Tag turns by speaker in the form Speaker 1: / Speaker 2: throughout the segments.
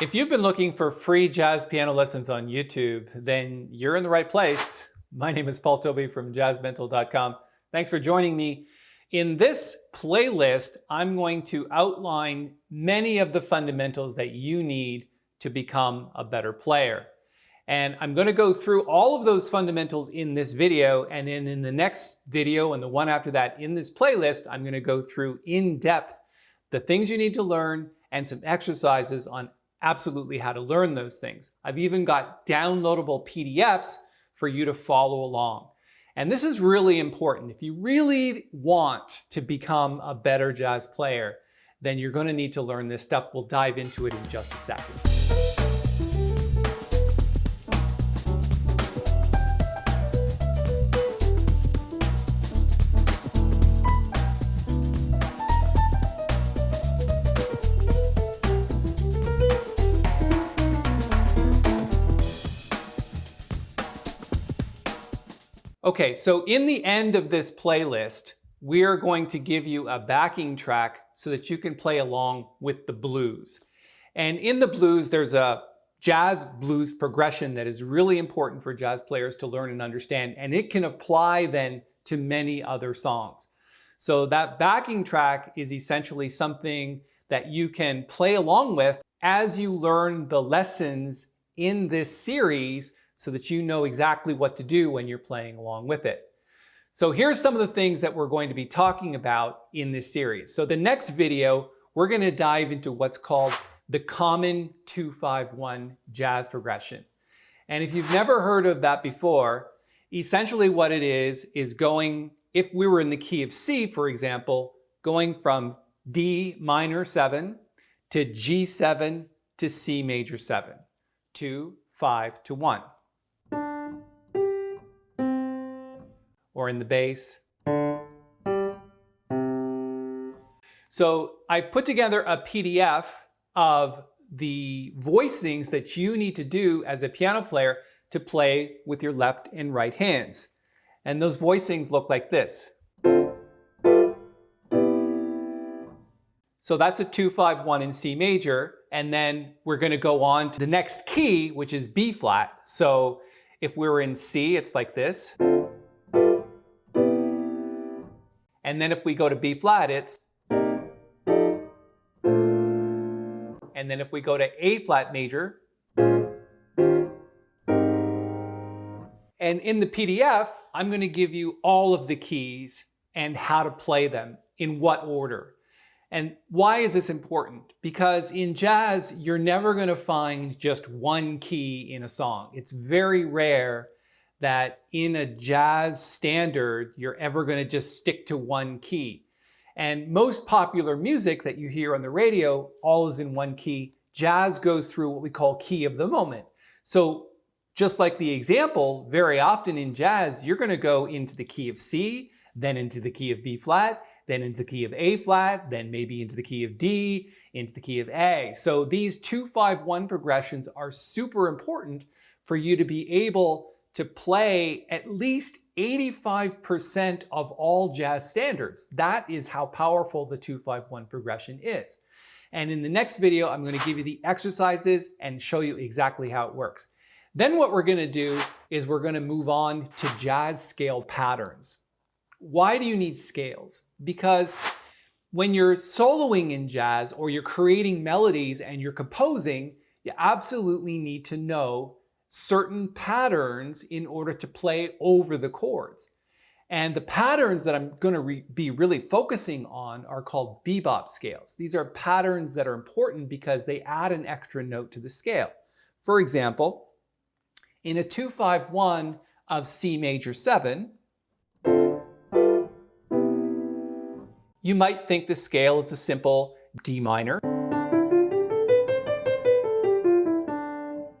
Speaker 1: If you've been looking for free jazz piano lessons on YouTube, then you're in the right place. My name is Paul Tobey from jazzmental.com. Thanks for joining me. In this playlist, I'm going to outline many of the fundamentals that you need to become a better player. And I'm going to go through all of those fundamentals in this video, and then in the next video and the one after that in this playlist, I'm going to go through in depth the things you need to learn and some exercises on absolutely how to learn those things. I've even got downloadable PDFs for you to follow along. And this is really important. If you really want to become a better jazz player, then you're going to need to learn this stuff. We'll dive into it in just a second. Okay, so in the end of this playlist, we're going to give you a backing track so that you can play along with the blues. And in the blues, there's a jazz blues progression that is really important for jazz players to learn and understand, and it can apply then to many other songs. So that backing track is essentially something that you can play along with as you learn the lessons in this series, so that you know exactly what to do when you're playing along with it. So here's some of the things that we're going to be talking about in this series. So the next video, we're going to dive into what's called the common 2-5-1 jazz progression. And if you've never heard of that before, essentially what it is going, if we were in the key of C, for example, going from D minor 7 to G7 to C major 7, 2, 5 to 1. Or in the bass. So I've put together a PDF of the voicings that you need to do as a piano player to play with your left and right hands. And those voicings look like this. So that's a 2-5-1 in C major, and then we're going to go on to the next key, which is B flat. So if we were in C, it's like this. And then if we go to B flat, it's. And then if we go to A flat major. And in the PDF, I'm going to give you all of the keys and how to play them, in what order. And why is this important? Because in jazz, you're never going to find just one key in a song. It's very rare that in a jazz standard, you're ever going to just stick to one key. And most popular music that you hear on the radio, all is in one key. Jazz goes through what we call key of the moment. So just like the example, very often in jazz, you're going to go into the key of C, then into the key of B flat, then into the key of A flat, then maybe into the key of D, into the key of A. So these 2-5-1 progressions are super important for you to be able to play at least 85% of all jazz standards. That is how powerful the 2-5-1 progression is. And in the next video, I'm going to give you the exercises and show you exactly how it works. Then what we're going to do is we're going to move on to jazz scale patterns. Why do you need scales? Because when you're soloing in jazz or you're creating melodies and you're composing, you absolutely need to know certain patterns in order to play over the chords. And the patterns that I'm going to be really focusing on are called bebop scales. These are patterns that are important because they add an extra note to the scale. For example, in a 2-5-1 of C major 7, you might think the scale is a simple D minor,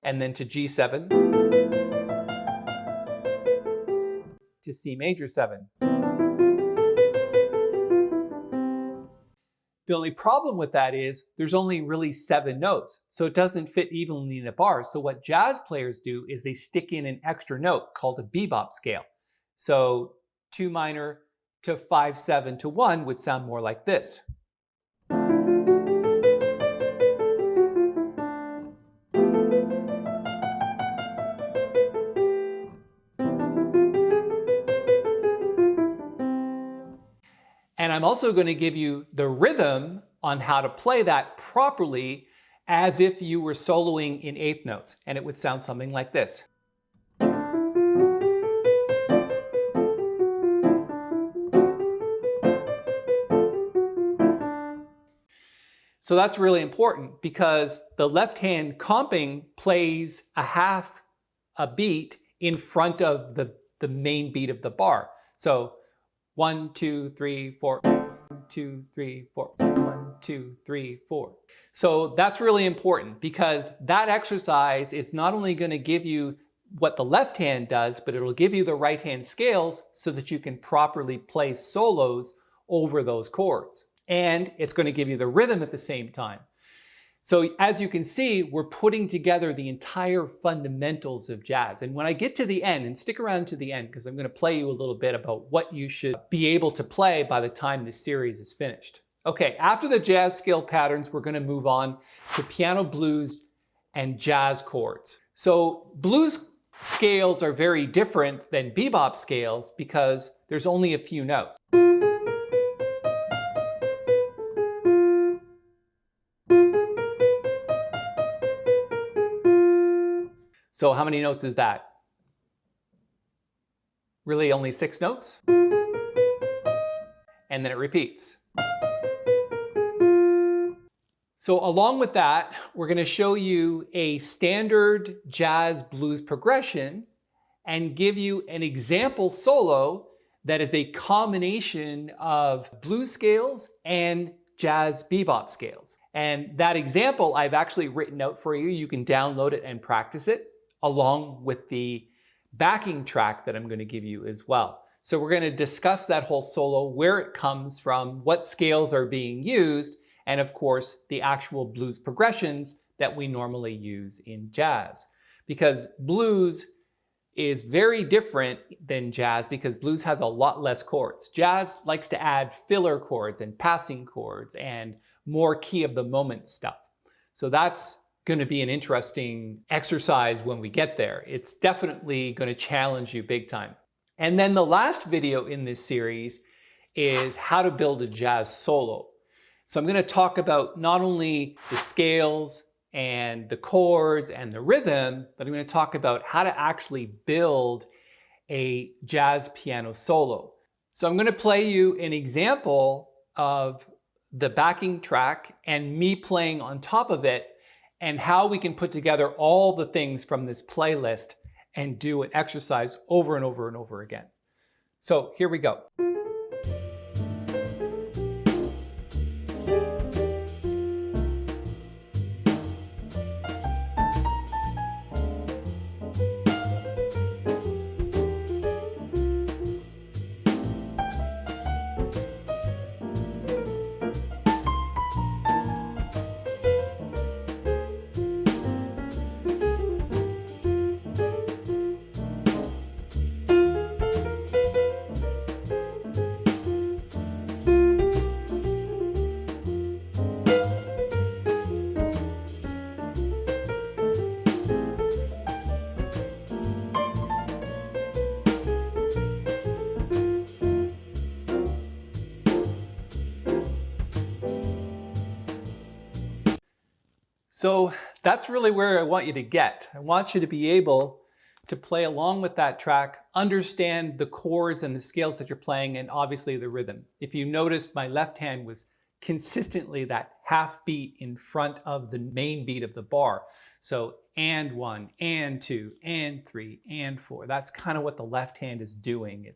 Speaker 1: and then to G7, to C major 7. The only problem with that is there's only really 7 notes, so it doesn't fit evenly in a bar. So what jazz players do is they stick in an extra note called a bebop scale. So 2 minor to 5-7 to 1 would sound more like this. And I'm also going to give you the rhythm on how to play that properly as if you were soloing in eighth notes. And it would sound something like this. So that's really important because the left hand comping plays a half a beat in front of the main beat of the bar. So 1, 2, 3, 4, 1, 2, 3, 4, 1, 2, 3, 4. So that's really important because that exercise is not only going to give you what the left hand does, but it'll give you the right hand scales so that you can properly play solos over those chords. And it's going to give you the rhythm at the same time. So as you can see, we're putting together the entire fundamentals of jazz. And when I get to the end, and stick around to the end because I'm going to play you a little bit about what you should be able to play by the time this series is finished. Okay, after the jazz scale patterns, we're going to move on to piano blues and jazz chords. So blues scales are very different than bebop scales because there's only a few notes. So how many notes is that? Really only 6 notes? And then it repeats. So along with that, we're going to show you a standard jazz blues progression and give you an example solo that is a combination of blues scales and jazz bebop scales. And that example I've actually written out for you. You can download it and practice it, along with the backing track that I'm going to give you as well. So we're going to discuss that whole solo, where it comes from, what scales are being used, and of course, the actual blues progressions that we normally use in jazz. Because blues is very different than jazz because blues has a lot less chords. Jazz likes to add filler chords and passing chords and more key of the moment stuff. So that's going to be an interesting exercise when we get there. It's definitely going to challenge you big time. And then the last video in this series is how to build a jazz solo. So I'm going to talk about not only the scales and the chords and the rhythm, but I'm going to talk about how to actually build a jazz piano solo. So I'm going to play you an example of the backing track and me playing on top of it, and how we can put together all the things from this playlist and do an exercise over and over and over again. So here we go. So that's really where I want you to get. I want you to be able to play along with that track, understand the chords and the scales that you're playing, and obviously the rhythm. If you noticed, my left hand was consistently that half beat in front of the main beat of the bar. So and 1, and 2, and 3, and 4. That's kind of what the left hand is doing.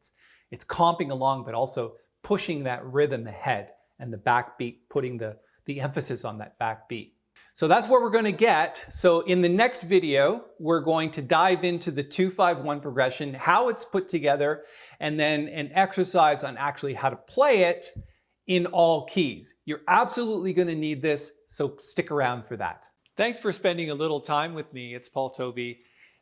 Speaker 1: It's comping along, but also pushing that rhythm ahead, and the back beat, putting the emphasis on that back beat. So that's what we're going to get. So in the next video, we're going to dive into the 2-5-1 progression, how it's put together, and then an exercise on actually how to play it in all keys. You're absolutely going to need this, so stick around for that. Thanks for spending a little time with me. It's Paul Tobey.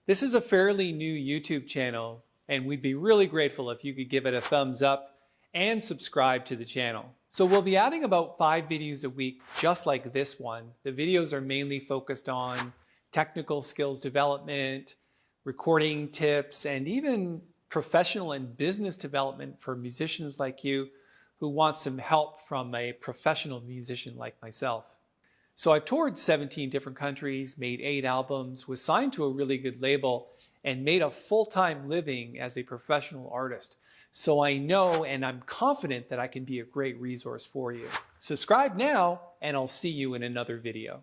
Speaker 1: This is a fairly new YouTube channel, and we'd be really grateful if you could give it a thumbs up and subscribe to the channel. So we'll be adding about 5 videos a week, just like this one. The videos are mainly focused on technical skills development, recording tips, and even professional and business development for musicians like you who wants some help from a professional musician like myself. So I've toured 17 different countries, made 8 albums, was signed to a really good label, and made a full-time living as a professional artist. So I know and I'm confident that I can be a great resource for you. Subscribe now, and I'll see you in another video.